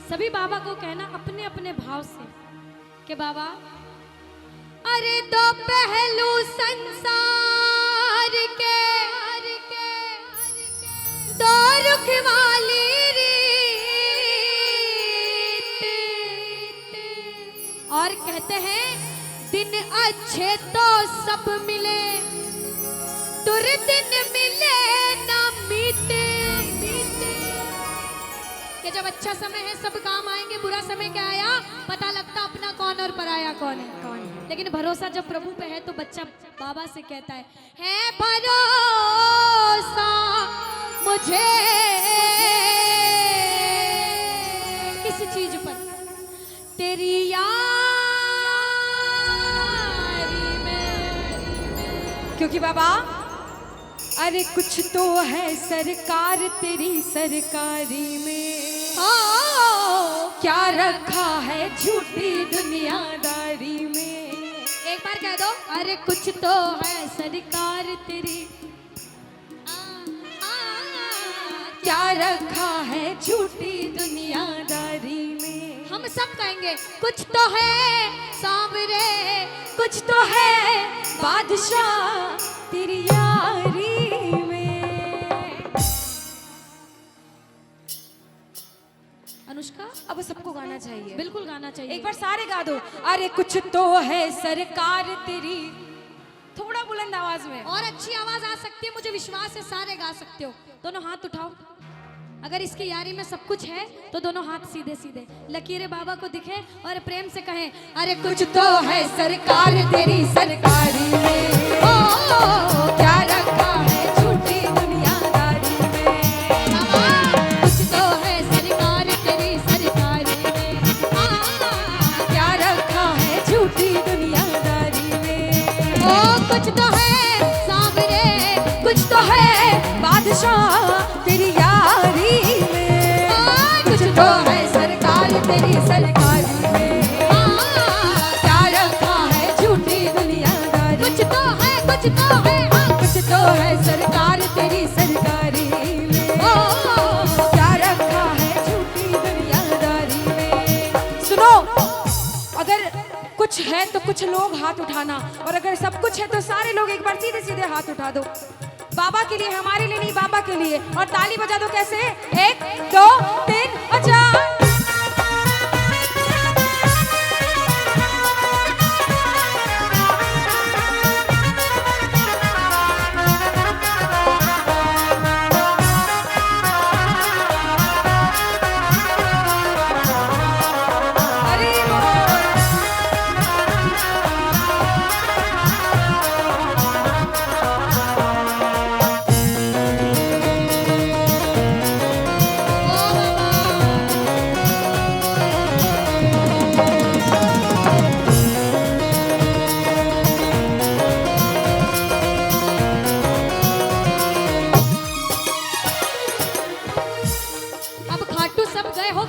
सभी बाबा को कहना अपने अपने भाव से कि बाबा, अरे दो पहलू संसार के, दो रुख वाली रीत, और कहते हैं दिन अच्छे तो सब मिले, दुर्दिन मिले ना मीते। कि जब अच्छा समय है सब काम आएंगे, बुरा समय क्या आया पता लगता अपना कौन और पराया कौन है। लेकिन भरोसा जब प्रभु पे है तो बच्चा बाबा से कहता है भरोसा मुझे किस चीज पर, तेरी यारी में। क्योंकि बाबा अरे कुछ तो है सरकार तेरी सरकारी में, क्या रखा है झूठी दुनियादारी में। एक बार कह दो, अरे कुछ तो है सरकार तेरी, क्या रखा है झूठी दुनियादारी में। हम सब कहेंगे कुछ तो है सांवरे, कुछ तो है बादशाह तेरी यारी में। अनुष्का अब सबको गाना चाहिए, बिल्कुल गाना चाहिए। एक बार सारे गा दो। अरे कुछ तो है सरकार तेरी, थोड़ा बुलंद आवाज में। और अच्छी आवाज आ सकती है, मुझे विश्वास है सारे गा सकते हो। दोनों हाथ उठाओ, अगर इसकी यारी में सब कुछ है तो दोनों हाथ सीधे सीधे लकीरें बाबा को दिखे और प्रेम से कहें अरे कुछ तो है सरकार तेरी सरकारी में, ओ क्या रखा है झूठी दुनियादारी में। कुछ तो है सरकार तेरी सरकारी में, क्या रखा है झूठी दुनियादारी में। ओ कुछ तो है सांवरे, कुछ तो है बादशाह तेरी यारी में। कुछ तो है सरकार तेरी सरकारी में, क्या रखा है झूठी दुनियादारी। कुछ तो है, कुछ तो है, कुछ तो है सरकार तेरी सरकारी में, क्या रखा है झूठी दुनियादारी में। सुनो, अगर कुछ है तो कुछ लोग हाथ उठाना, और अगर सब कुछ है तो सारे लोग एक बार सीधे सीधे हाथ उठा दो। बाबा के लिए, हमारे लिए नहीं, बाबा के लिए। और ताली बजा दो। कैसे? 1 2 3 और 4।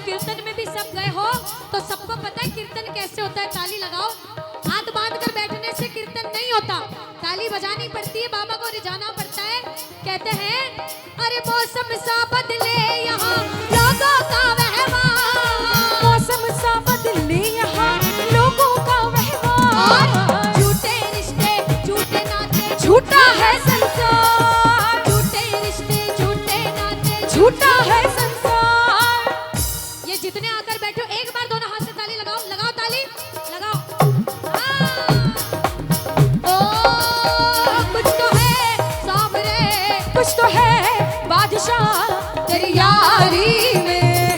कीर्तन में भी सब गए हो तो सबको पता है कीर्तन कैसे होता है। ताली लगाओ। हाथ बांध कर बैठने से कीर्तन नहीं होता, ताली बजानी पड़ती है, बाबा को रिझाना पड़ता है। कहते हैं अरे मौसम सा बदले यहाँ लोगों का व्यवहार, मौसम सा बदले यहाँ लोगों का व्यवहार। झूठे रिश्ते झूठे नाते झूठा है संसार, झूठे रिश्ते झूठे नाते झूठा है संसार। जितने आकर बैठो एक बार दोनों हाथ से ताली लगाओ, लगाओ ताली लगाओ। ओ कुछ तो है सांवरे, कुछ तो है बादशाह तेरी यारी में।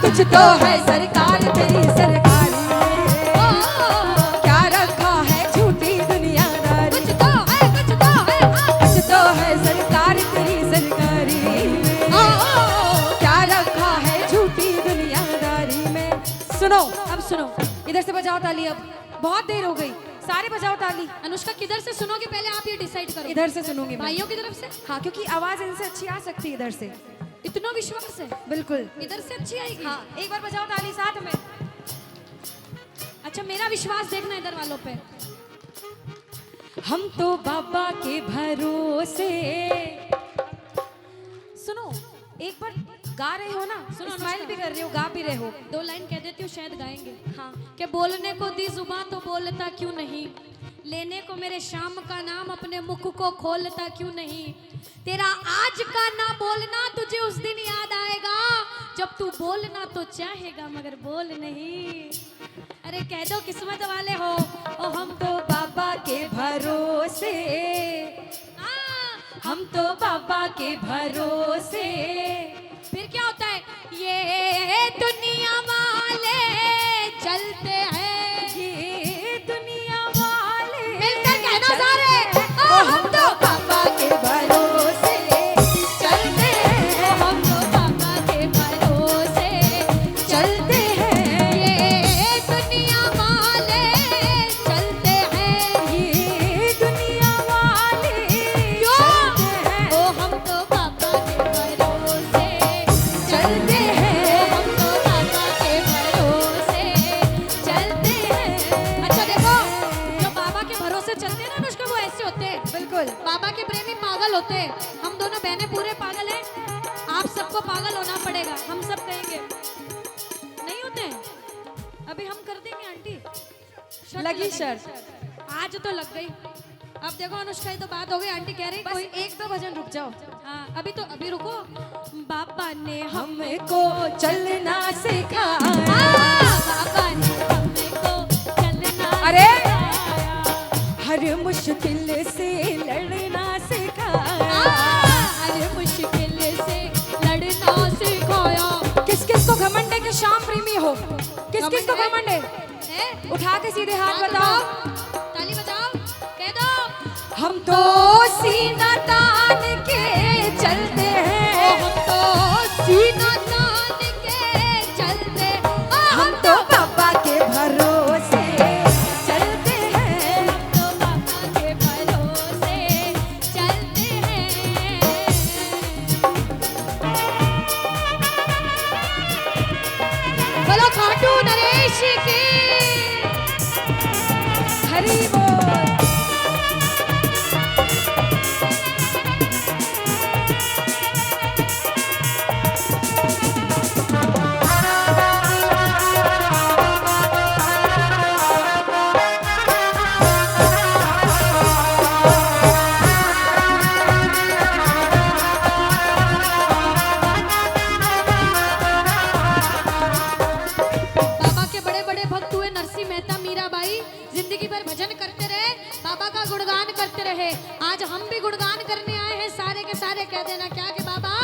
कुछ तो है सरकार तेरी सरकारी में, क्या रखा है झूठी दुनियादारी। कुछ तो है, कुछ तो है, कुछ तो है सरकार तेरी सरकारी में, क्या रखा है झूठी दुनियादारी में। सुनो, अब सुनो, इधर से बजाओ ताली। अब बहुत देर हो गई, सारे बजाओ ताली। अनुष्का किधर से सुनोगे पहले आप ये डिसाइड करो। इधर से सुनूंगी मैं। भाइयों की तरफ से? हाँ, क्योंकि आवाज इनसे अच्छी आ सकती है इधर से। इतना विश्वास है? बिल्कुल, इधर से अच्छी आएगी। हाँ, एक बार बजाओ ताली साथ में। अच्छा, मेरा विश्वास देखना इधर वालों पे। हम तो बाबा के भरोसे। सुनो, एक बार गा रहे हो ना, सुनो, स्माइल भी कर रहे हो, गा भी रहे हो। 2 लाइन कह देती हूँ, शायद गाएंगे। हाँ। कि बोलने को दी जुबां तो बोलता क्यों नहीं, लेने को मेरे शाम का नाम अपने मुख को खोलता क्यों नहीं, तेरा आज का ना बोलना तुझे उस दिन याद आएगा जब तू बोलना तो चाहेगा मगर बोल नहीं। अरे कह दो किस्मत वाले हो, ओ हम तो बाबा के भरोसे, हम तो बाबा के भरोसे। फिर क्या होता है, ये दुनिया वाले चलते हैं, ये दुनिया वाले मिलकर कहना सारे, ओ हम तो बाबा के भरोसे चलते हैं, हम तो बाबा के भरोसे चलते हैं, ये दुनिया वाले चलते हैं, ये दुनिया वाले क्यों? चलते हैं, ओ हम तो बाबा के भरोसे चलते हैं, हम तो बाबा के भरोसे चलते हैं। अच्छा देखो, जो बाबा के भरोसे चलते हैं ना अनुष्का, वो ऐसे होते हैं, बिल्कुल। बाबा के प्रेमी पागल होते हैं। हम दोनों बहनें पूरे पागल हैं, आप सबको पागल होना पड़ेगा, हम सब कहेंगे नहीं होते हैं, अभी हम कर देंगे आंटी, शर्त लगी लगाएंगे। शर्त। आज तो लग गई। अब देखो अनुष्का, ये तो बात हो गई, आंटी कह रही बस कोई एक दो भजन रुक जाओ। हाँ, अभी रुको। बाबा ने हमको चलना सिखाया, बाबा ने हमको चलना अरे! सिखाया। हर मुश्किल से लड़ना सिखाया, हर मुश्किल से लड़ना सिखाया। किस किस को घमंड है कि शाम प्रेमी हो, किस किस को घमंड है, हैं? उठा के सीधे हाथ हाथ बताओ। ताली बजाओ, कह दो हम तो सीना तान के चलते हैं, हम तो सीना तान के चलते, हम तो बाबा के भरोसे चलते हैं, हम तो बाबा के भरोसे चलते हैं। बोलो खाटू नरेश की हरी बोल। बाबा के बड़े बड़े भक्त हुए नरसिंह मेहता, मीराबाई, जिंदगी भर भजन करते रहे, बाबा का गुणगान करते रहे। आज हम भी गुणगान करने आए हैं, सारे के सारे कह देना क्या कि बाबा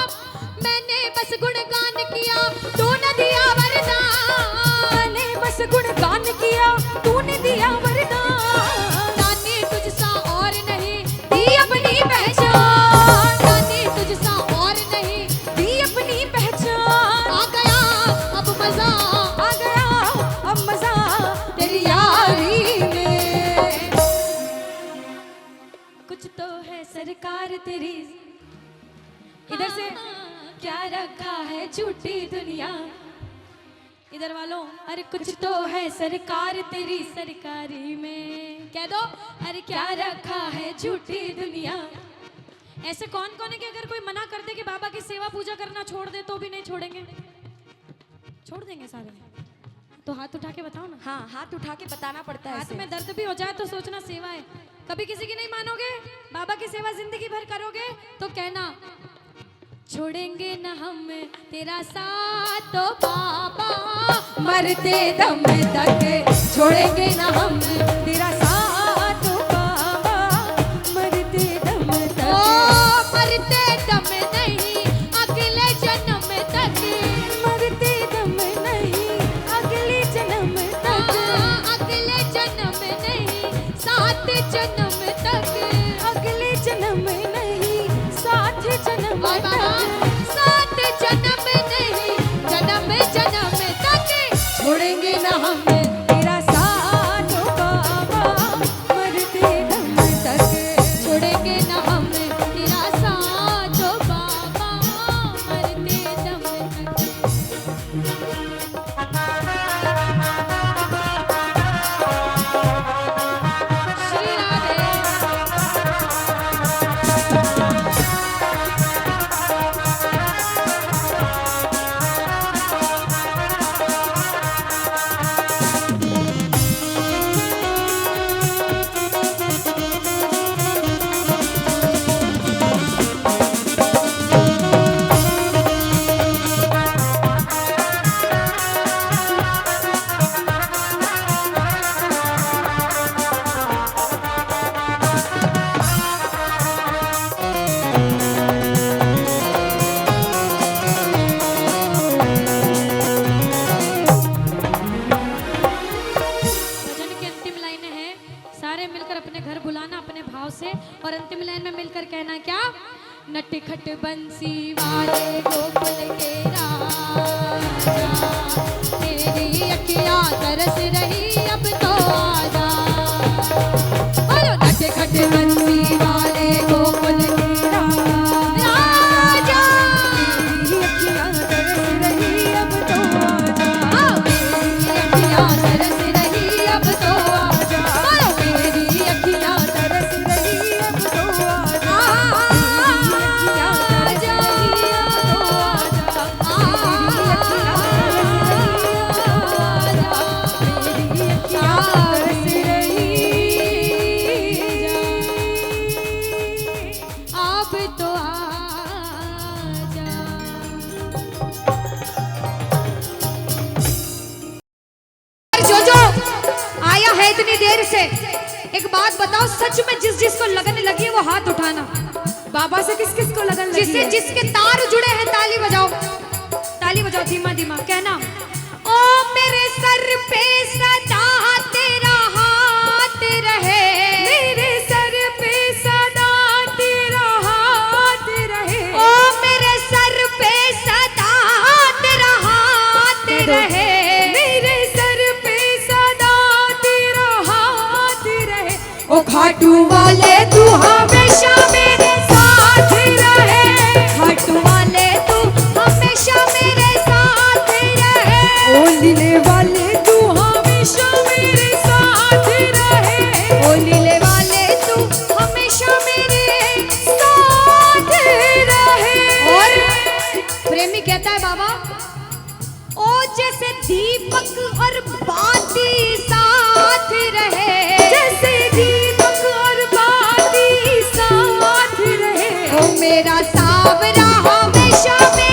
मैंने बस गुणगान किया, तूने दिया वरदान, मैंने बस गुणगान किया, तूने दिया वरदान, दानी तुझसा और नहीं दी अपनी पहचान, दानी तुझसा और नहीं दी अपनी पहचान, आ गया अब मजा, आ गया अब मजा तेरी यारी में। कुछ तो है सरकार तेरी, इधर से क्या रखा है झूठी दुनिया, इधर वालों, अरे कुछ तो है सरकार तेरी सरकारी में, कह दो अरे क्या रखा है झूठी दुनिया। ऐसे कौन कौन है कि अगर कोई मना कर दे कि बाबा की सेवा पूजा करना छोड़ दे तो भी नहीं छोड़ेंगे? छोड़ देंगे सारे? तो हाथ उठा के बताओ ना। हाँ, हाथ उठा के बताना पड़ता है हाथ ऐसे। में दर्द भी हो जाए तो सोचना सेवा है। कभी किसी की नहीं मानोगे, बाबा की सेवा जिंदगी भर करोगे तो कहना छोड़ेंगे न हम तेरा साथ तो बाबा, मरते दम तक छोड़ेंगे ना हम तेरा साथ बाबा, मरते दम ओ तक, मरते दम नहीं अगले जन्म तक, मरते दम नहीं अगले जन्म तक, अगले जन्म नहीं 7 जन्म तक, अगले जन्म नहीं 7 जन्म बाबा तक, 7 जन्म नहीं जन्म जन्म तक छोड़ेंगे ना हम तेरा साथ बाबा, मरते दम तक, छोड़ेंगे न हम तेरा साथ ओ बाबा, मरते दम तक। श्री राधे। नटखट बंसी वाले गोकुल के राजा, तेरी अखियां तरस रही अब तो आजा। बोलो नटखट बंसी वाले गोकुल के राजा, तेरी अखियां तरस रही अब तो आजा। मेरी अखियां तरस रही अब तो आजा। बोलो मेरी अखियां तरस रही अब तो आजा। इतनी देर से एक बात बताओ, सच में जिस जिसको लगन लगी है वो हाथ उठाना। बाबा से किस किस को लगन लगी जिससे है? जिसके तार जुड़े हैं ताली बजाओ, ताली बजाओ धीमा धीमा। कहना ओ मेरे सर पे सदा तेरा हाथ रहे, मेरे सर पे सदा तेरा हाथ रहे। ओ मेरे सर पे सदा तेरा हाथ रहे, मेरे सर पे सदा तेरा हाथ रहे। ओ खाटू वाले तू हमेशा मेरे साथ रहे। खाटू वाले तू हमेशा मेरे साथ रहे। ओ लीले वाले तू हमेशा मेरे साथ रहे। ओ लीले वाले तू हमेशा मेरे साथ रहे। और प्रेमी कहता है बाबा, ओ जैसे दीपक और बाती साथ रहे, जैसे दीपक और बाती साथ रहे। ओ मेरा सावरा हमेशा मेरे